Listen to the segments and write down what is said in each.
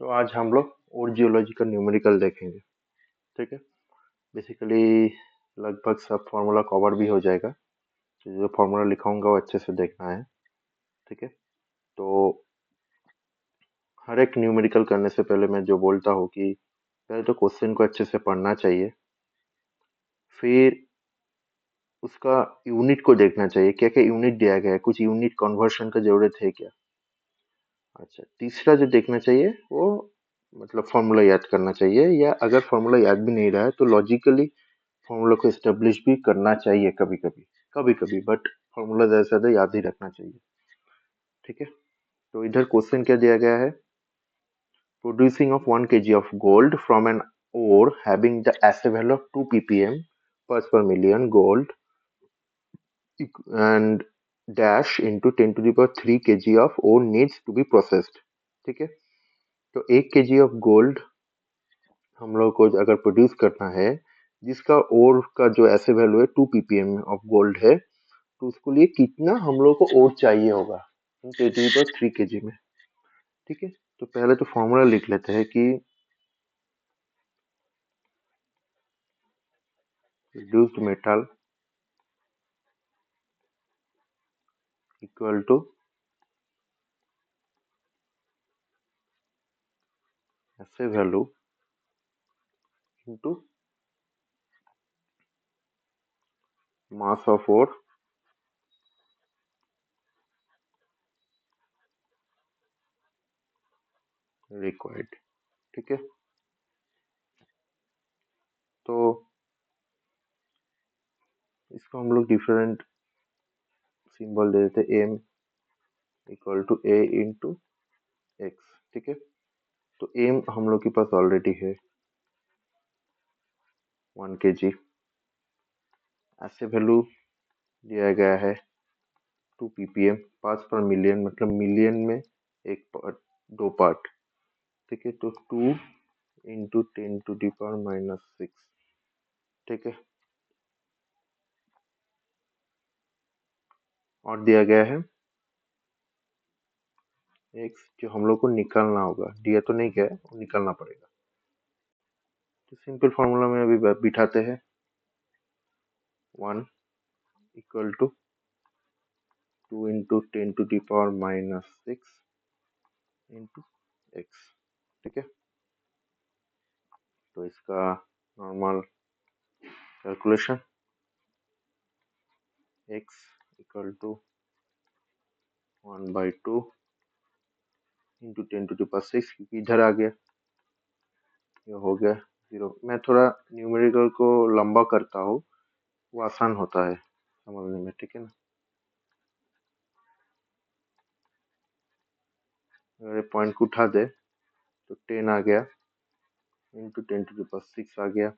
तो आज हम लोग और जियोलॉजी का न्यूमेरिकल देखेंगे। ठीक है। बेसिकली लगभग सब फार्मूला कवर भी हो जाएगा। तो जो फार्मूला लिखाऊंगा वो अच्छे से देखना है। ठीक है। तो हर एक न्यूमेरिकल करने से पहले मैं जो बोलता हूँ कि पहले तो क्वेश्चन को अच्छे से पढ़ना चाहिए, फिर उसका यूनिट को देखना चाहिए, क्या क्या यूनिट दिया गया है, कुछ यूनिट कन्वर्शन का जरूरत है क्या। अच्छा, तीसरा जो देखना चाहिए वो मतलब फॉर्मूला याद करना चाहिए, या अगर फॉर्मूला याद भी नहीं रहा है तो लॉजिकली फॉर्मूला को एस्टेब्लिश भी करना चाहिए कभी कभी, कभी कभी, बट फॉर्मूला ज्यादा से ज्यादा याद ही रखना चाहिए। ठीक है। तो इधर क्वेश्चन क्या दिया गया है, producing of 1 kg of gold from an ore having the assay value of 2 ppm parts per million gold and dash into 10 to the power 3 kg of ore needs to be processed। ठीक है। तो 1 kg of gold हम लोग को अगर produce करना है, जिसका ओर का जो ऐसे वैल्यू है 2 ppm ऑफ गोल्ड है, तो उसके लिए कितना हम लोग को ओर चाहिए होगा 10 to the power 3 kg में। ठीक है। तो पहले तो फॉर्मूला लिख लेते हैं कि रिड्यूस्ड मेटल इक्वल टू ऐसे value into mass of ore required. ठीक है। तो इसको हम लोग डिफरेंट सिंबल दे देते, m equal to a into x. ठीक है। तो एम हम लोग के पास ऑलरेडी है 1 kg, ऐसे वैल्यू दिया गया है 2 ppm, पार्ट्स पर मिलियन मतलब मिलियन में एक पार्ट, दो पार्ट। ठीक है। तो 2 × 10⁻⁶। ठीक है। और दिया गया है एक्स, जो हम लोग को निकालना होगा, दिया तो नहीं गया है, वो निकालना पड़ेगा। तो सिंपल फॉर्मूला में अभी बिठाते हैं, 1 इक्वल टू 2 × 10⁻⁶ इंटू एक्स। ठीक है। तो इसका normal calculation, x equal to 1/2 into 10⁻⁶, क्योंकि इधर आ गया, ये हो गया 0। मैं थोड़ा न्यूमेरिकल को लंबा करता हूँ, वो आसान होता है समझने में। ठीक है ना। अगर ये पॉइंट को उठा दे तो 10 आ गया इंटू 10⁻⁶ आ गया।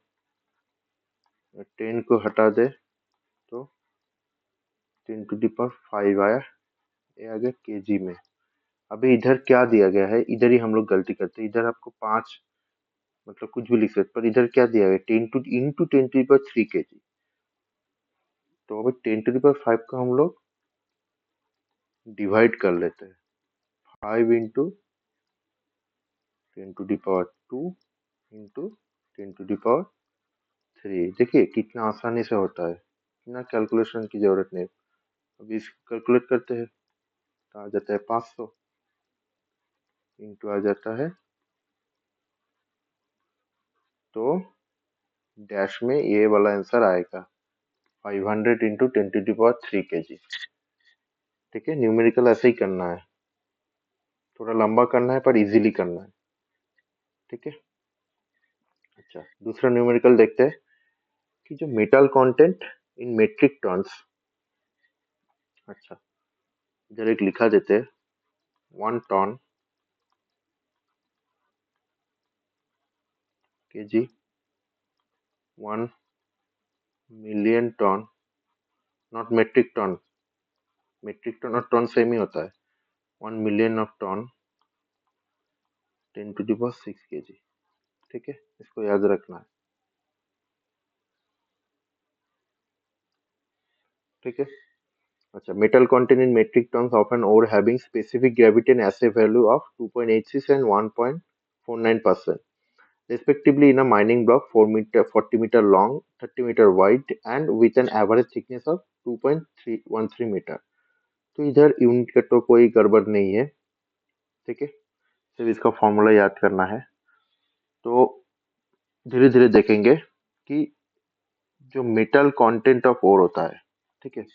10 को हटा दे तो 10⁵ आया, ये आ गया kg में। अभी इधर क्या दिया गया है, इधर ही हम लोग गलती करते हैं। इधर आपको 5 मतलब कुछ भी लिख सकते, पर इधर क्या दिया गया 10 × 10⁻³ kg। तो अभी 10⁵ को हम लोग डिवाइड कर लेते हैं, 5 इंटू 10⁻² इंटू 10⁻3। देखिए कितना आसानी से होता है, इतना कैलकुलेशन की जरूरत नहीं। अभी इसको कैलकुलेट करते हैं तो आ जाता है 500 इंटू आ जाता है, तो डैश में ये वाला आंसर आएगा 500 इंटू 10⁻³ kg। ठीक है। न्यूमेरिकल ऐसे ही करना है, थोड़ा लंबा करना है पर इजीली करना है। ठीक है। अच्छा, दूसरा न्यूमेरिकल देखते हैं कि जो metal content in metric tons. अच्छा, इधर एक लिखा देते हैं 1 ton kg, 1 million ton, not metric ton, metric ton और टन सेम ही होता है। 1 मिलियन ऑफ टन 10⁻⁶ kg। ठीक है, इसको याद रखना है। ठीक है। अच्छा, metal content in metric tons of an ore having specific gravity and assay value of 2.86 and 1. 49%, respectively in a mining block 40 meter long, 30 meter wide and with an average thickness of 2.313 meter। तो इधर unit का तो कोई गड़बड़ नहीं है, ठीक है। सिर्फ इसका फॉर्मूला याद करना है। तो धीरे धीरे देखेंगे कि जो मेटल कंटेंट ऑफ ओर होता है, ठीक है,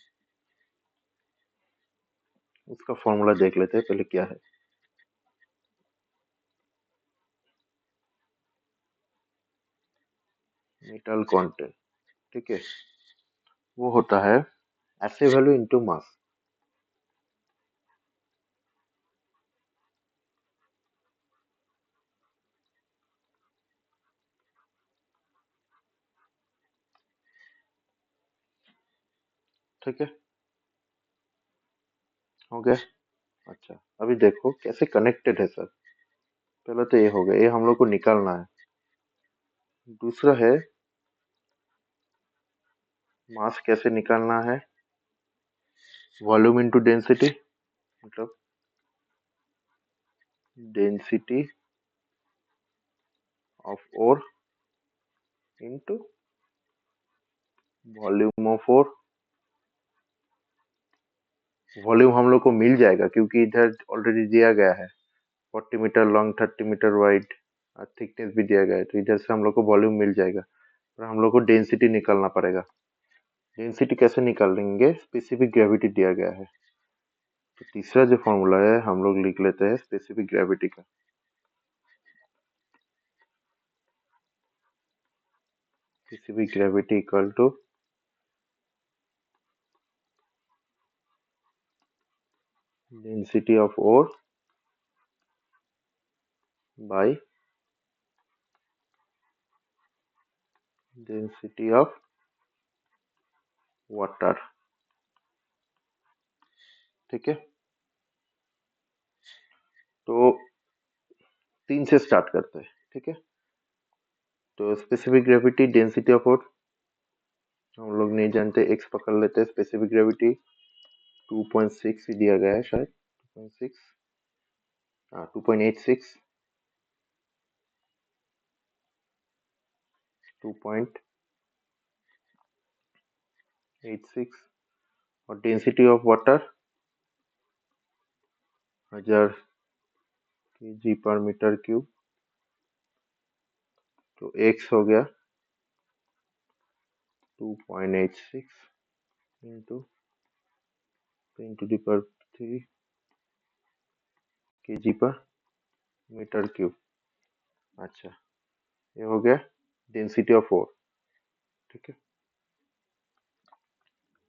उसका फॉर्मूला देख लेते हैं पहले क्या है। मेटल कंटेंट, ठीक है, वो होता है एसए वैल्यू इनटू मास। ठीक है, हो गया। अच्छा, अभी देखो कैसे कनेक्टेड है सर। पहले तो ये हो गया, ये हम लोग को निकालना है। दूसरा है मास कैसे निकालना है, वॉल्यूम इनटू डेंसिटी, मतलब density of ore into volume of ore. Volume हम लोग को मिल जाएगा क्योंकि इधर ऑलरेडी दिया गया है 40 मीटर लॉन्ग, 30 मीटर वाइड और थिकनेस भी दिया गया है, तो इधर से हम लोग को वॉल्यूम मिल जाएगा। पर हम लोग को डेंसिटी निकालना पड़ेगा। डेंसिटी कैसे निकालेंगे, स्पेसिफिक ग्रेविटी दिया गया है। तो तीसरा जो फॉर्मूला है हम लोग लिख लेते हैं स्पेसिफिक ग्रेविटी का। Specific gravity equal to density of ore by density of water, ठीक है। तो 3 से स्टार्ट करते हैं, ठीक है। तो specific gravity, density of ore हम लोग नहीं जानते, एक्स पकड़ लेते हैं। स्पेसिफिक ग्रेविटी 2.6 ही दिया गया है शायद, 2.6, हाँ 2.86, 2.86। और डेंसिटी ऑफ वाटर 1000 kg पर मीटर क्यूब, तो एक्स हो गया 2.86 इंटू 10⁻³ kg पर मीटर क्यूब। अच्छा, ये हो गया डेंसिटी ऑफ ओर, ठीक है।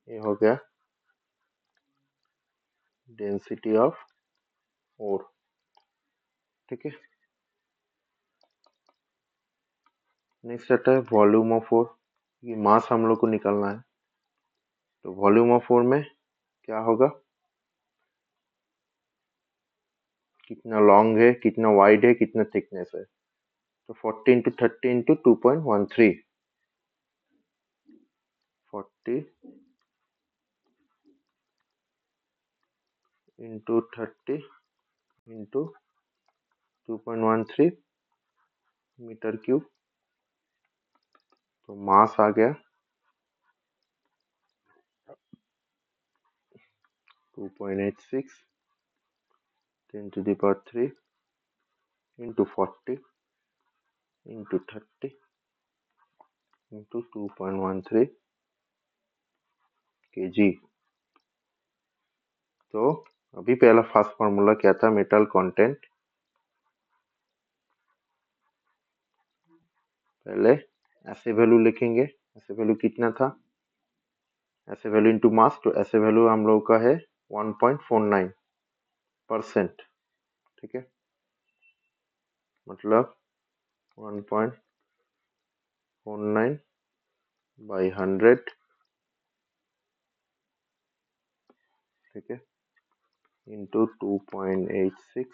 ये हो गया डेंसिटी ऑफ ओर, ठीक है। नेक्स्ट आता है वॉल्यूम ऑफ ओर। ये मास हम लोग को निकालना है, तो वॉल्यूम ऑफ ओर में क्या होगा, कितना लॉन्ग है, कितना वाइड है, कितना थिकनेस है। तो 40 into 30 into 2.13, 40 into 30 into 2.13 metre cube. तो मास आ गया 2.86 10⁻³ इंटू 40 इंटू 30 इंटू 2.13 kg। तो अभी पहला फर्स्ट फार्मूला क्या था, मेटल कंटेंट। पहले ऐसे वैल्यू लिखेंगे, ऐसे वैल्यू कितना था, ऐसे वैल्यू इनटू मास। तो ऐसे वैल्यू हम लोग का है 1.49%, ठीक है, मतलब 1.49 बाई 100, ठीक है, into 2.86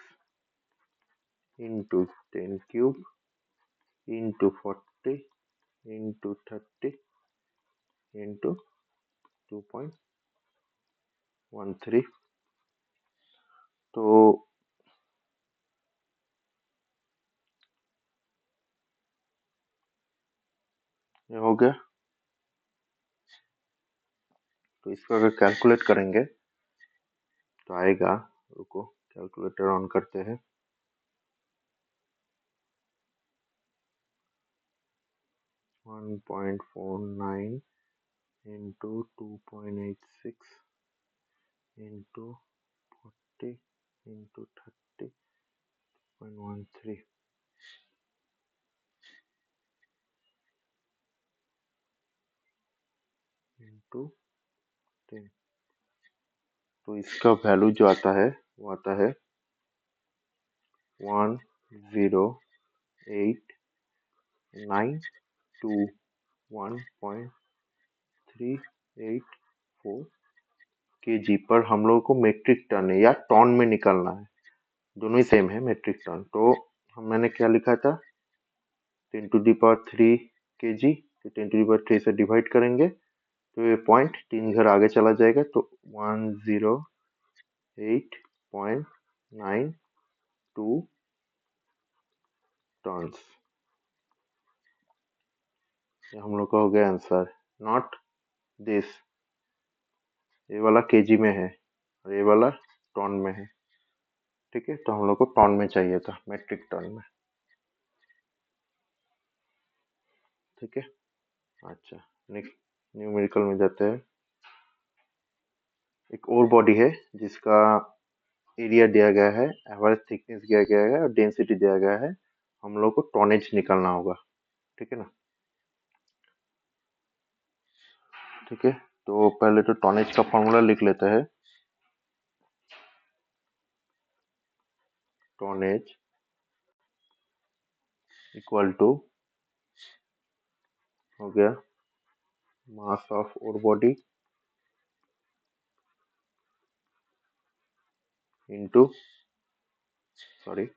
into 10³ into 40 into 30 into 2.13। तो ये हो गया। तो इसको अगर कैलकुलेट करेंगे तो आएगा, रुको कैलकुलेटर ऑन करते हैं। 1.49 into 2.86 into 40 into 30.13 into 10। तो इसका वैल्यू जो आता है वो आता है 10892.1384 kg पर हम लोगों को मेट्रिक टन है या टन में निकालना है, दोनों ही सेम है मेट्रिक टन। तो मैंने क्या लिखा था 10⁻³ kg, तो 10⁻³ से डिवाइड करेंगे तो ये पॉइंट 3 घर आगे चला जाएगा, तो 108.92 टन्स। ये हम लोग का हो गया आंसर। नॉट दिस, ये वाला केजी में है और ये वाला टन में है। ठीक है, तो हम लोग को टन में चाहिए था, मेट्रिक टन में। ठीक है, अच्छा नेक्स्ट न्यूमेरिकल में जाते हैं। एक और बॉडी है जिसका एरिया दिया गया है, एवरेज थिकनेस दिया गया है और डेंसिटी दिया गया है। हम लोग को टॉनेज निकालना होगा। ठीक है ना। ठीक है, तो पहले तो टॉनेज का फॉर्मूला लिख लेते हैं। टॉनेज इक्वल टू हो गया मास ऑफ और बॉडी इनटू, सॉरी,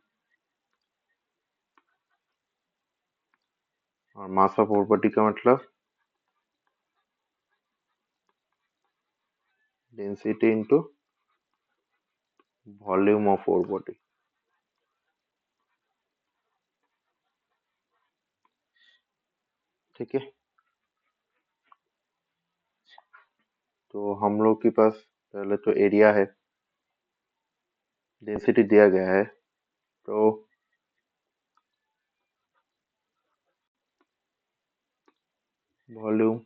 और मास ऑफ और बॉडी का मतलब डेंसिटी इनटू वॉल्यूम ऑफ और बॉडी। ठीक है, तो हम लोग के पास पहले तो एरिया है, डेंसिटी दिया गया है, तो वॉल्यूम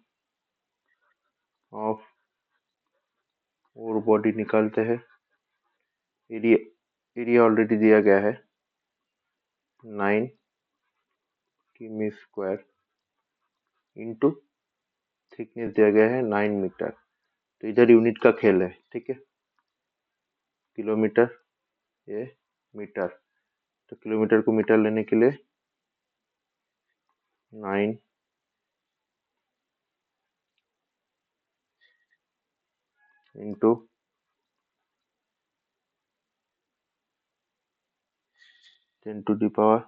ऑफ और बॉडी निकालते हैं। एरिया एरिया ऑलरेडी दिया गया है 9 किमी स्क्वायर इंटू थिकनेस दिया गया है 9 मीटर। तो इधर यूनिट का खेल है। ठीक है, किलोमीटर, ये मीटर, तो किलोमीटर को मीटर लेने के लिए 9 इंटू 10⁻³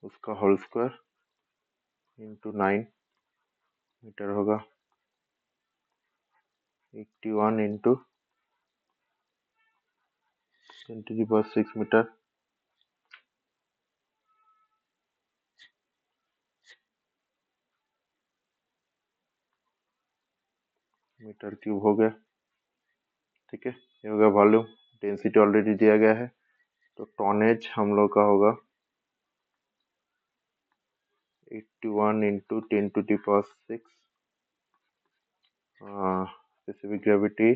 उसका होल स्क्वायर इंटू 9 मीटर होगा। 81 इंटू 10⁶ मीटर, मीटर क्यूब हो गया। ठीक है, ये हो गया वॉल्यूम। डेंसिटी ऑलरेडी दिया गया है, तो टॉनेज हम लोग का होगा 81 into 10⁶ specific gravity,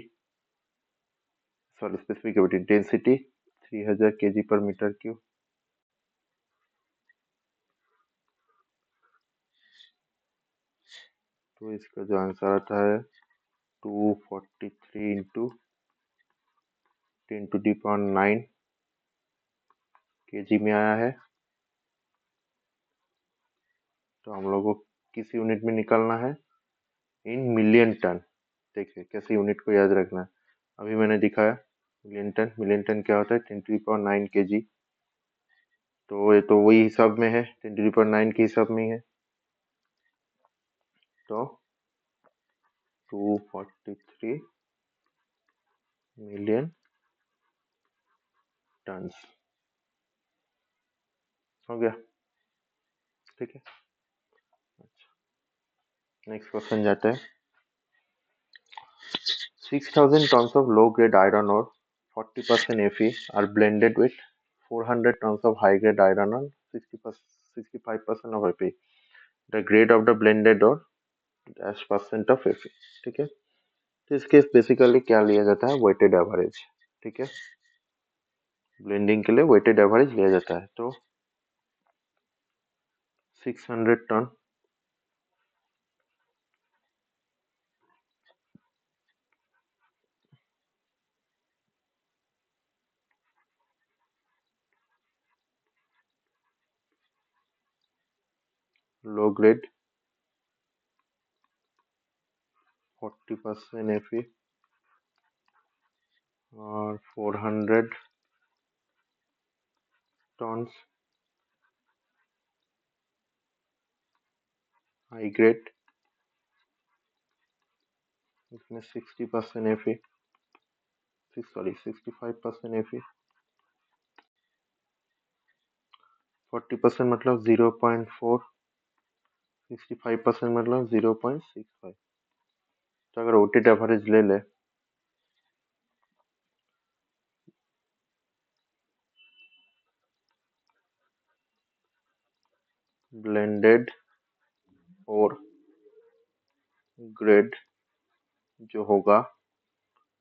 sorry specific gravity density 3000 kg पर मीटर क्यूब। तो इसका जो आंसर आता है 243 इंटू 10⁹ kg में आया है। तो हम लोग को किस यूनिट में निकालना है, इन मिलियन टन। देखिए कैसे यूनिट को याद रखना है, अभी मैंने दिखाया मिलियन टन। मिलियन टन क्या होता है 10⁹ kg। तो ये तो वही हिसाब में है, 10⁹ के हिसाब में ही है। तो 243 मिलियन टन्स। हो गया, ठीक है। नेक्स्ट क्वेश्चन जाते हैं। 6,000 tons of low-grade iron ore, 40% Fe are blended with 400 tons of high-grade iron ore, 65% of Fe. The grade of the blended ore dash % of Fe। ठीक है, तो इसके बेसिकली क्या लिया जाता है, वेटेड एवरेज। ठीक है, ब्लेंडिंग के लिए वेटेड एवरेज लिया जाता है। तो 600 टन लो ग्रेड 40% Fe और 400 टन हाई ग्रेड, इसमें 60% Fe, 65% Fe, 40% मतलब 0.4, 65% मतलब 0.65। तो अगर वेटेड एवरेज ले ले, ब्लेंडेड और ग्रेड जो होगा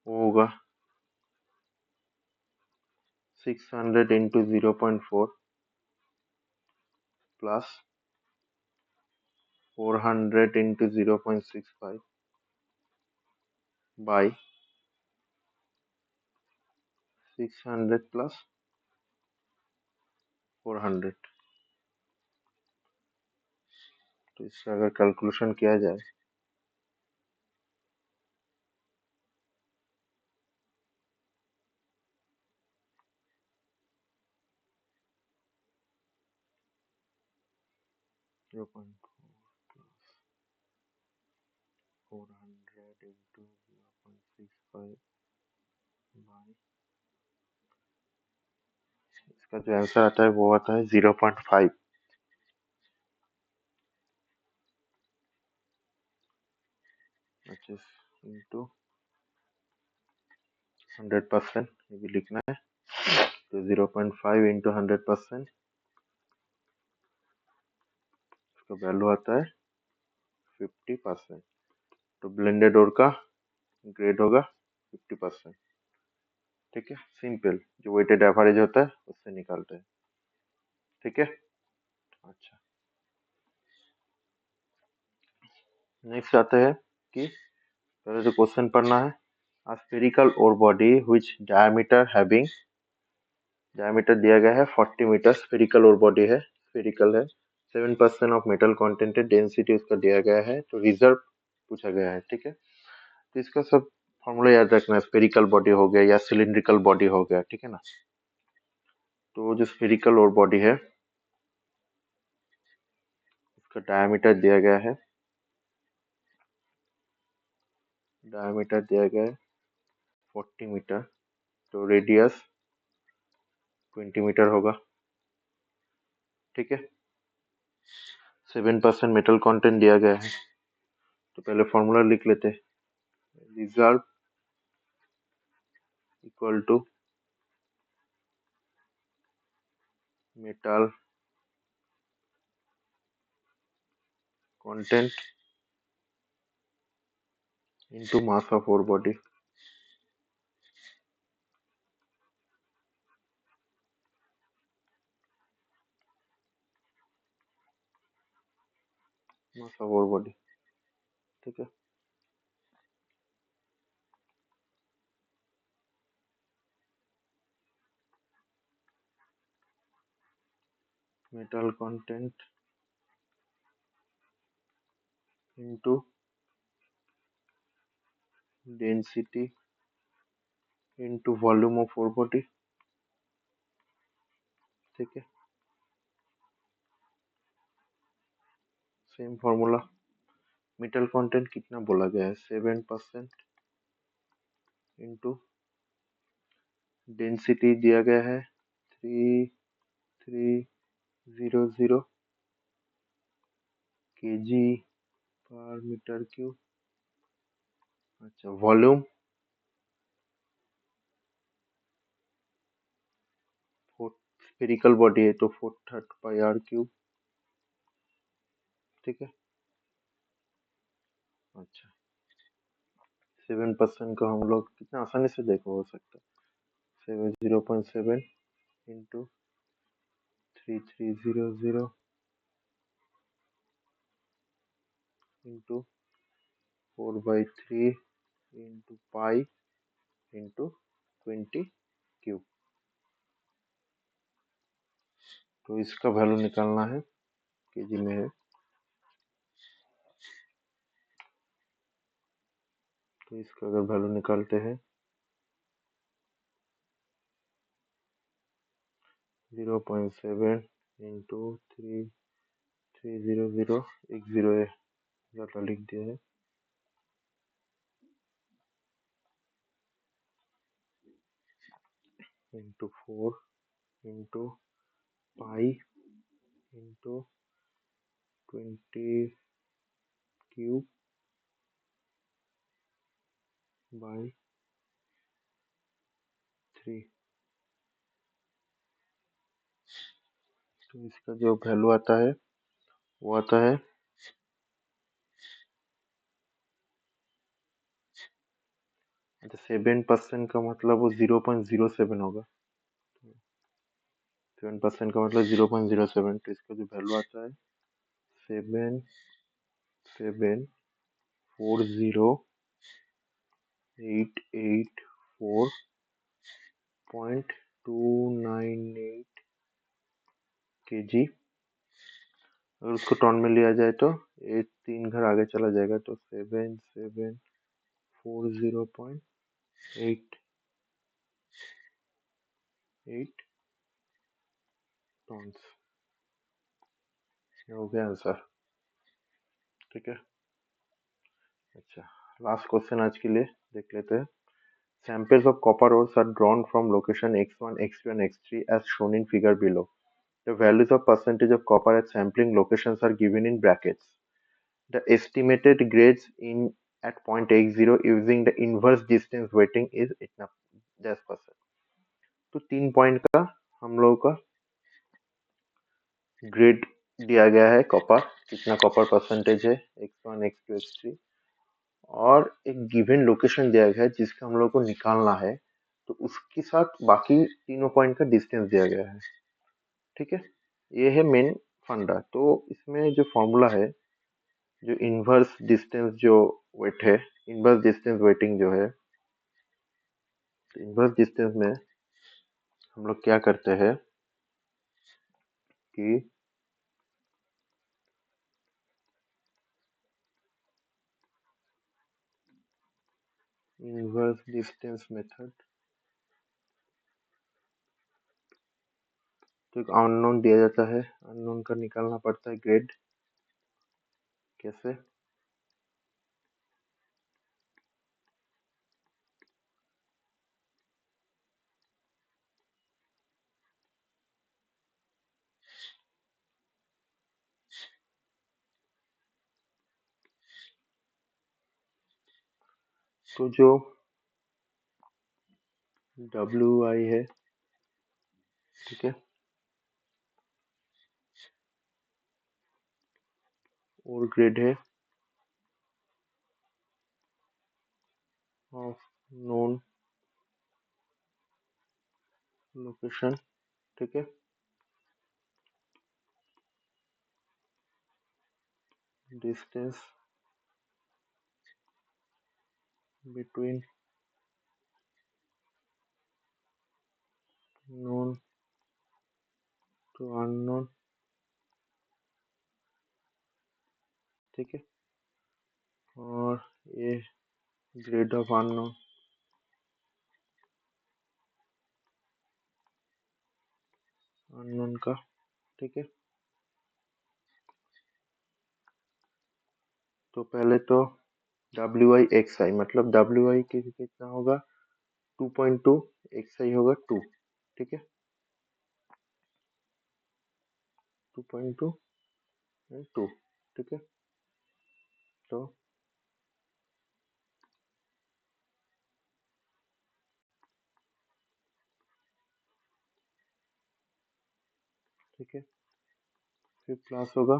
वो होगा 600 into 0.4 plus 400 into 0.65 by 600 plus 400। तो इसका अगर कैलकुलेशन किया जाए, जीरो पॉइंट 400 इंटू 0.65 बाई, इसका जो आंसर आता है वो आता है 0.5। इंटू 100%, ये भी लिखना है। तो 0.5 इंटू 100%, इसका वैल्यू आता है 50%। तो ब्लेंडेड ओर का ग्रेड होगा 50%। ठीक है, सिंपल, जो वेटेड एवरेज होता है उससे निकालते हैं। ठीक है, अच्छा। नेक्स्ट आते हैं कि पहले तो क्वेश्चन पढ़ना है। A spherical ore body which diameter दिया गया है 40 मीटर, स्फेरिकल ore body है, स्फेरिकल है, 7% ऑफ मेटल कंटेंट है, डेंसिटी उसका दिया गया है, तो रिजर्व पूछा गया है। ठीक है, तो इसका सब फॉर्मूला याद रखना है। स्फेरिकल बॉडी हो गया या सिलिंड्रिकल बॉडी हो गया, ठीक है ना। तो जो स्फेरिकल ore body है उसका डायमीटर दिया गया है, डायमीटर दिया गया है 40 मीटर, तो रेडियस 20 मीटर होगा। ठीक है, 7% मेटल कंटेंट दिया गया है, तो पहले फॉर्मूला लिख लेते हैं। Reserve equal to metal content into mass of ore body. Mass of ore body, ठीक है। Metal content into density into volume of ore body. ठीक है, सेम फॉर्मूला। मेटल कंटेंट कितना बोला गया है, 7% इंटू डेंसिटी दिया गया है 3300 kg पर मीटर क्यूब। अच्छा, वॉल्यूम स्फेरिकल बॉडी है तो 430 पाई आर क्यूब। ठीक है। अच्छा, 7% को हम लोग कितना आसानी से देखो हो सकता है। 0.7 into 3300 into 4/3 into pi into 20 cube. तो इसका वैल्यू निकालना है, केजी में है। तो इसका अगर वैल्यू निकालते हैं 0.7 इंटू 3300, एक जीरो ज़्यादा लिख दिया है, into 4 into pi into 20 cube by 3। तो इसका जो वैल्यू आता है वो आता है 7% का मतलब वो 0.07 होगा। 7% का मतलब 0.07। तो इसका जो वैल्यू आता है 7740884.298 kg। अगर उसको टन में लिया जाए तो ये 3 घर आगे चला जाएगा, तो 7740.88 टन्स। ये हो गया आंसर। ठीक है। अच्छा, लास्ट क्वेश्चन आज के लिए देख लेते हैं। Samples of copper ores are drawn from location x1, x2 and x3 as shown in figure below. The values of percentage of copper at sampling locations are given in brackets. The estimated grades in at point x0 using the inverse distance weighting is इतना 10%। तो 3 point का हम लोगों का grade दिया गया है copper, कितना कॉपर परसेंटेज है x1, x2, x3, और एक गिवन लोकेशन दिया गया है जिसका हम लोग को निकालना है, तो उसके साथ बाकी तीनों पॉइंट का डिस्टेंस दिया गया है। ठीक है, ये है मेन फंडा। तो इसमें जो फॉर्मूला है, जो इनवर्स डिस्टेंस जो वेट है, इनवर्स डिस्टेंस वेटिंग जो है, इनवर्स डिस्टेंस में हम लोग क्या करते हैं कि इनवर्स डिस्टेंस मेथड, तो एक अननोन दिया जाता है, अननोन का निकालना पड़ता है ग्रेड। कैसे? तो जो WI है, ठीक है, और ग्रेड है ऑफ नोन लोकेशन। ठीक है, distance between known to unknown. ठीक है, और ये ग्रेड ऑफ अननोन, अननोन का। ठीक है, तो पहले तो WI मतलब WI कितना होगा 2.2, XI होगा 2। ठीक है, 2.2 एंड 2। ठीक है, तो ठीक है, फिर प्लस होगा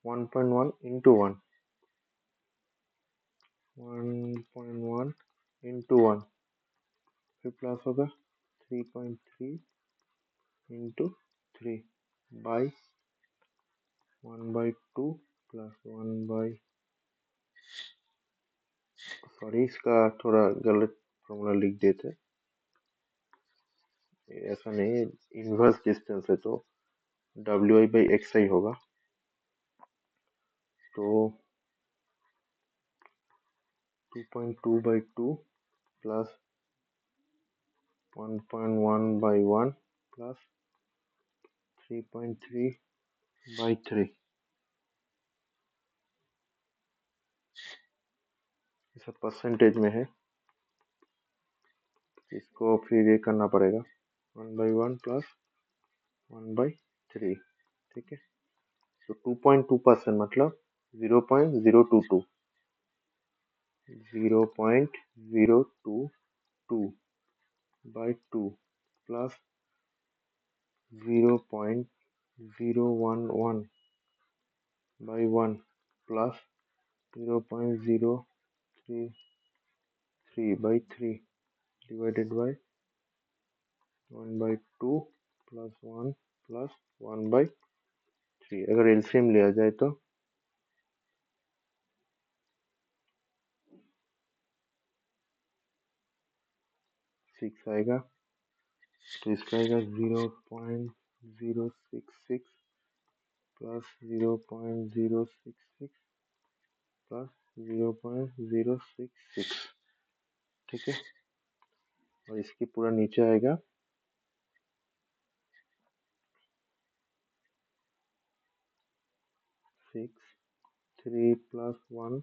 1.1 इंटू 1, 1.1 इंटू 1, फिर प्लस होगा 3.3 इंटू 3 बाई 1/2 प्लस 1 सॉरी इसका थोड़ा गलत फॉर्मूला लिख देते, ऐसा नहीं, इनवर्स डिस्टेंस है तो WI/XI होगा, तो 2.2/2 प्लस 1.1/1 प्लस 3.3/3, ये सब परसेंटेज में है, इसको फिर ये करना पड़ेगा 1/1 प्लस 1/3। ठीक है, तो 2.2% मतलब 0.022, 0.022/2 plus 0.011/1 plus 0.033/3 divided by 1/2 plus 1 plus 1/3। अगर एलसीएम लिया जाए तो 6 आएगा, तो इसका आएगा 0.066 प्लस 0.066 प्लस 0.066। ठीक है, और इसके पूरा नीचे आएगा 6, 3 प्लस 1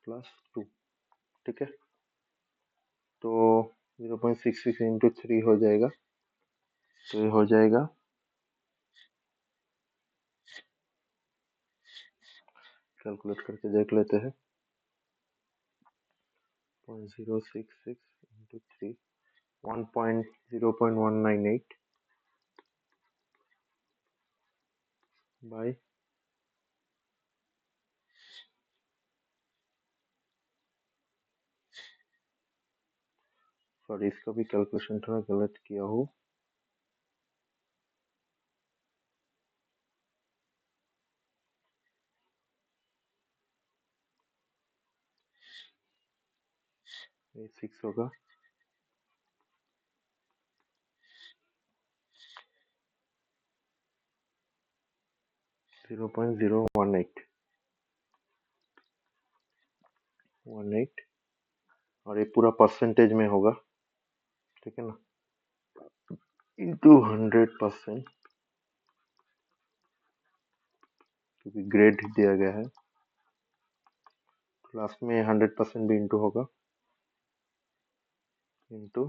प्लस 2। ठीक है, तो 0.66 इंटू 3 हो जाएगा, तो ये हो जाएगा, कैलकुलेट करके देख लेते हैं, 0.066 इंटू 3 0.198 बाई, सॉरी इसका भी कैलकुलेशन थोड़ा गलत किया हो, ये 6 होगा, 0.018 और ये पूरा परसेंटेज में होगा। ठीक है ना, इंटू 100%, क्योंकि ग्रेड दिया गया है, लास्ट में 100% भी इंटू होगा, इंटू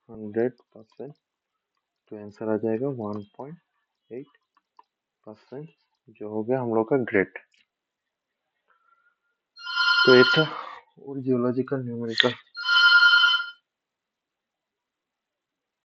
100%, तो आंसर आ जाएगा 1.8%, जो हो गया हम लोग का ग्रेड। तो ये था जियोलॉजिकल न्यूमेरिकल